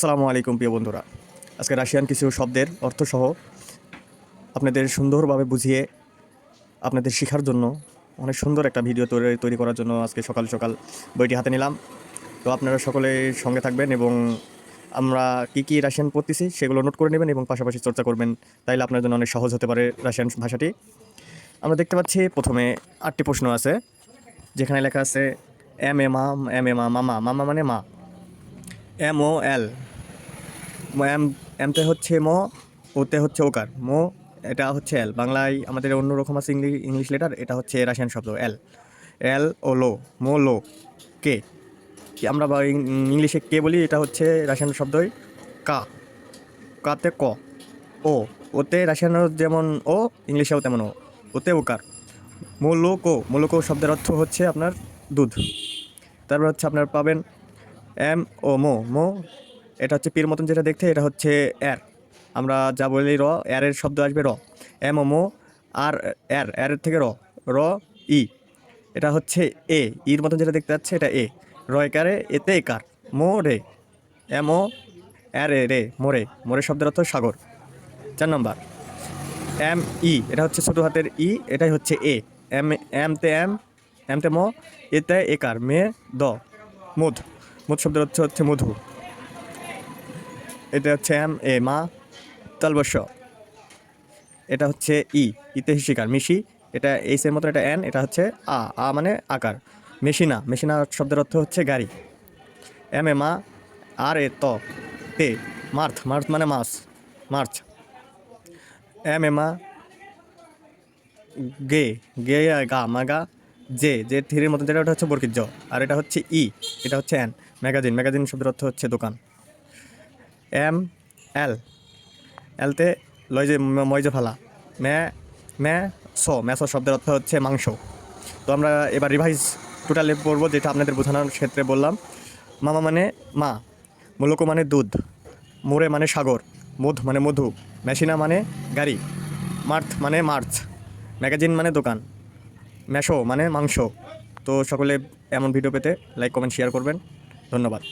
আসসালামু আলাইকুম প্রিয় বন্ধুরা। আজকে রাশিয়ান কিছু শব্দের অর্থসহ আপনাদের সুন্দরভাবে বুঝিয়ে আপনাদের শেখার জন্য অনেক সুন্দর একটা ভিডিও তৈরি করার জন্য আজকে সকাল সকাল বইটি হাতে নিলাম। তো আপনারা সকলে সঙ্গে থাকবেন এবং আমরা কী রাশিয়ান পড়তেছি সেগুলো নোট করে নেবেন এবং পাশাপাশি চর্চা করবেন, তাইলে আপনার জন্য অনেক সহজ হতে পারে রাশিয়ান ভাষাটি। আমরা দেখতে পাচ্ছি প্রথমে 8টি প্রশ্ন আছে, যেখানে লেখা আছে এম এ মা মামা, মামা মানে মা। MOL, এমতে হচ্ছে ম, ওতে হচ্ছে ওকার, এটা হচ্ছে এল। বাংলায় আমাদের অন্যরকম আছে ইংলিশ লেটার, এটা হচ্ছে রাশিয়ান শব্দ এল। এল ও লো, লো কে, আমরা ইংলিশে কে বলি, এটা হচ্ছে রাশিয়ান শব্দই কা। কাতে ক। ও, ওতে রাশিয়ান যেমন ও, ইংলিশেও তেমন ও, ওতে ওকার। মোলোকো শব্দের অর্থ হচ্ছে আপনার দুধ। তারপর হচ্ছে আপনার পাবেন এম ও মো, এটা হচ্ছে পির মতন যেটা দেখতে, এটা হচ্ছে এর। আমরা যা বলি র, এর শব্দ আসবে র। এম ও মো, আর এর থেকে র ই, এটা হচ্ছে এ। ইর মতন যেটা দেখতে পাচ্ছে এটা এ। র একারে, এতে একার, মো রে। এম ও এর এ রে, মোরে শব্দের অর্থ সাগর। 4 নম্বর ME, এটা হচ্ছে ছোটো হাতের ই, এটাই হচ্ছে এ। এমতে ম, এতে একার, মে দ, মুদ শব্দের অর্থ হচ্ছে মধু। এটা হচ্ছে মা তালবস্য, এটা হচ্ছে ইতে শিকার, মিশি, এটা এইসের মতো, এটা এন, এটা হচ্ছে মানে আকার। মেশিনা শব্দের অর্থ হচ্ছে গাড়ি। এ মা, আর এ তে মার্থ মানে মার্চ। এ মা গে গা মাগা, যে থিরের মতো, যেটা ওটা হচ্ছে বর্গীর জ, আর এটা হচ্ছে এটা হচ্ছে এন। ম্যাগাজিন শব্দের অর্থ হচ্ছে দোকান। এল, এলতে লয় ময়জে ফালা। ম্যাস শব্দের অর্থ হচ্ছে মাংস। তো আমরা এবার রিভাইজ টোটালে পড়বো, যেটা আপনাদের বোঝানোর ক্ষেত্রে বললাম। মামা মানে মা, মোলোকো মানে দুধ, মোরে মানে সাগর, মানে মধু, মেশিনা মানে গাড়ি, মানে মার্চ, ম্যাগাজিন মানে দোকান, ম্যাশো মানে মাংস। তো সকলে এমন ভিডিও পেতে লাইক কমেন্ট শেয়ার করবেন। ধন্যবাদ।